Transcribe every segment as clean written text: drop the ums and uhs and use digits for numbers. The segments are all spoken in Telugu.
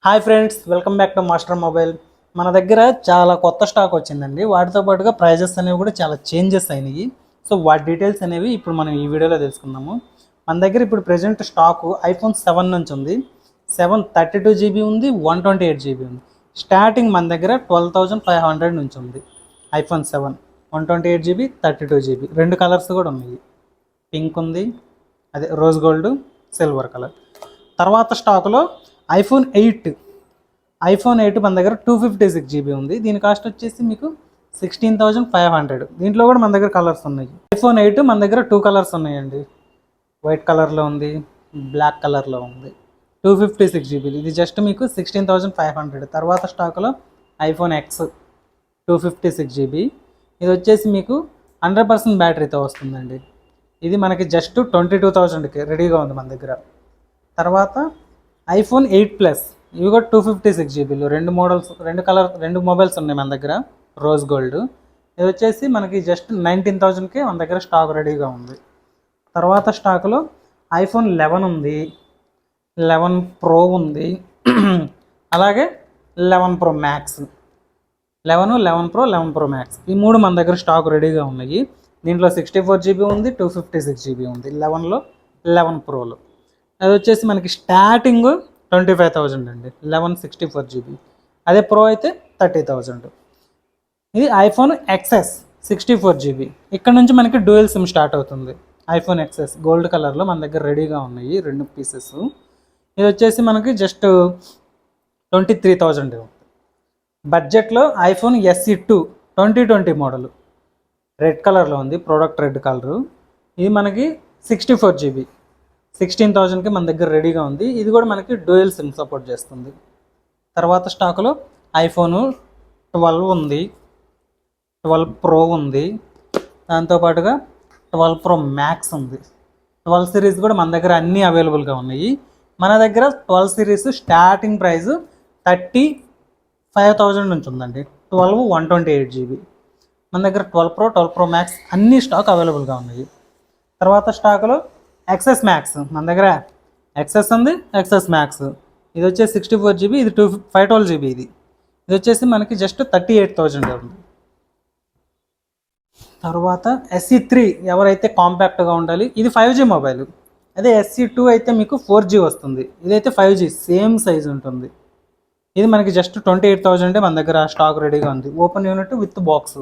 Hi friends, welcome back to master mobile. మన దగ్గర చాలా కొత్త స్టాక్ వచ్చిందండి. వాటితో పాటుగా ప్రైజెస్ అనేవి కూడా చాలా చేంజెస్ అయినాయి. సో వాటి డీటెయిల్స్ అనేవి ఇప్పుడు మనం ఈ వీడియోలో తెలుసుకుందాము. మన దగ్గర ఇప్పుడు ప్రజెంట్ స్టాకు ఐఫోన్ 7 నుంచి ఉంది. 732 GB ఉంది, 128 GB ఉంది. స్టార్టింగ్ మన దగ్గర 12,500 నుంచి ఉంది. ఐఫోన్ 7 128 GB, 32 GB రెండు కలర్స్ కూడా ఉన్నాయి. పింక్ ఉంది, అదే రోజ్ గోల్డ్, సిల్వర్ కలర్. తర్వాత స్టాకులో ఐఫోన్ 8 మన దగ్గర 256 GB ఉంది. దీని కాస్ట్ వచ్చేసి మీకు 16,500. దీంట్లో కూడా మన దగ్గర కలర్స్ ఉన్నాయి. ఐఫోన్ 8 మన దగ్గర 2 కలర్స్ ఉన్నాయండి. వైట్ కలర్లో ఉంది, బ్లాక్ కలర్లో ఉంది. 256 GB, ఇది జస్ట్ మీకు 16,500. తర్వాత స్టాక్లో ఐఫోన్ ఎక్స్ 256 GB, ఇది వచ్చేసి మీకు 100% బ్యాటరీతో వస్తుందండి. ఇది మనకి జస్ట్ 22,000కి రెడీగా ఉంది మన దగ్గర. తర్వాత ఐఫోన్ 8 ప్లస్, ఇవి కూడా 256 GB, రెండు మొబైల్స్ ఉన్నాయి మన దగ్గర. రోజ్ గోల్డ్, ఇది వచ్చేసి మనకి జస్ట్ 19,000కి మన దగ్గర స్టాక్ రెడీగా ఉంది. తర్వాత స్టాక్లో ఐఫోన్ 11 ఉంది, 11 Pro ఉంది, అలాగే 11 Pro Max, 11 Pro, 11 Pro Max, ఈ మూడు మన దగ్గర స్టాక్ రెడీగా ఉన్నాయి. దీంట్లో 64 GB ఉంది, 256 GB ఉంది. 11లో 11 Proలో అది వచ్చేసి మనకి స్టార్టింగ్ 25,000 అండి. 64 GB, అదే ప్రో అయితే 30,000. ఇది ఐఫోన్ ఎక్స్ఎస్ 64 GB. ఇక్కడ నుంచి మనకి డ్యూయల్ సిమ్ స్టార్ట్ అవుతుంది. ఐఫోన్ ఎక్స్ఎస్ గోల్డ్ కలర్లో మన దగ్గర రెడీగా ఉన్నాయి 2 పీసెస్. ఇది వచ్చేసి మనకి జస్ట్ 23,000. బడ్జెట్లో ఐఫోన్ SE2 2020 మోడల్ రెడ్ కలర్లో ఉంది, ప్రోడక్ట్ రెడ్ కలరు. ఇది మనకి 64 GB, 16,000కి మన దగ్గర రెడీగా ఉంది. ఇది కూడా మనకి డ్యూయల్ సిమ్ సపోర్ట్ చేస్తుంది. తర్వాత స్టాక్లో ఐఫోన్ 12 ఉంది, 12 Pro ఉంది, దాంతోపాటుగా 12 Pro Max ఉంది. 12 సిరీస్ కూడా మన దగ్గర అన్నీ అవైలబుల్గా ఉన్నాయి. మన దగ్గర 12 సిరీస్ స్టార్టింగ్ ప్రైస్ 35,000 నుంచి ఉందండి. 12 128 GB మన దగ్గర. 12 Pro, 12 Pro Max అన్ని స్టాక్ అవైలబుల్గా ఉన్నాయి. తర్వాత స్టాక్లో ఎక్సెస్ మ్యాక్స్ మన దగ్గర ఎక్సెస్ ఉంది, ఎక్సెస్ మ్యాక్స్, ఇది వచ్చేసి 64 GB, ఇది 512 GB. ఇది వచ్చేసి మనకి జస్ట్ 38,000 ఉంది. తర్వాత SE3 ఎవరైతే కాంపాక్ట్గా ఉండాలి, ఇది 5G మొబైల్. అదే SE2 అయితే మీకు 4G వస్తుంది, ఇదైతే 5G సేమ్ సైజ్ ఉంటుంది. ఇది మనకి జస్ట్ 28,000 మన దగ్గర స్టాక్ రెడీగా ఉంది. Open unit with box.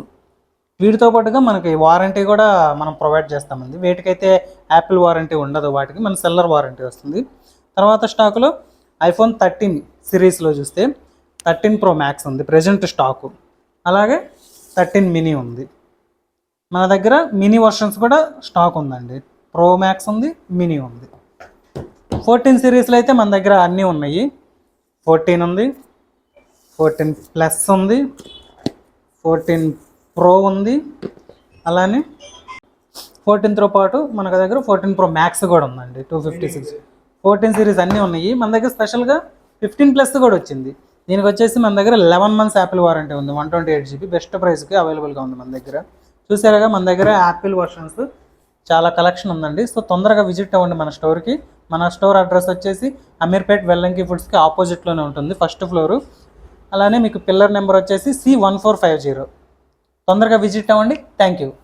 వీటితో పాటుగా మనకి వారంటీ కూడా మనం ప్రొవైడ్ చేస్తామండి. వీటికైతే యాపిల్ వారంటీ ఉండదు, వాటికి మన సెల్లర్ వారంటీ వస్తుంది. తర్వాత స్టాకులో ఐఫోన్ 13 సిరీస్లో చూస్తే 13 Pro Max ఉంది ప్రజెంట్ స్టాకు, అలాగే 13 మినీ ఉంది. మన దగ్గర మినీ వర్షన్స్ కూడా స్టాక్ ఉందండి. Pro Max ఉంది, మినీ ఉంది. 14 సిరీస్లో అయితే మన దగ్గర అన్నీ ఉన్నాయి. 14 ఉంది, 14 Plus ఉంది, 14 Pro ఉంది, అలానే 14తో పాటు మన దగ్గర 14 Pro Max కూడా ఉందండి. 256 14 సిరీస్ అన్నీ ఉన్నాయి. మన దగ్గర స్పెషల్గా 15+ కూడా వచ్చింది. దీనికి వచ్చేసి మన దగ్గర 11 months యాపిల్ వారంటీ ఉంది. 128 GB బెస్ట్ ప్రైస్కి అవైలబుల్గా ఉంది మన దగ్గర. చూసారుగా మన దగ్గర యాపిల్ వర్షన్స్ చాలా కలెక్షన్ ఉందండి. సో తొందరగా విజిట్ అవ్వండి మన స్టోర్కి. మన స్టోర్ అడ్రస్ వచ్చేసి అమీర్పేట్ వెల్లంకి ఫుడ్స్కి ఆపోజిట్లోనే ఉంటుంది, ఫస్ట్ ఫ్లోరు. అలానే మీకు పిల్లర్ నెంబర్ వచ్చేసి C1450. తొందరగా విజిట్ అవ్వండి. Thank you.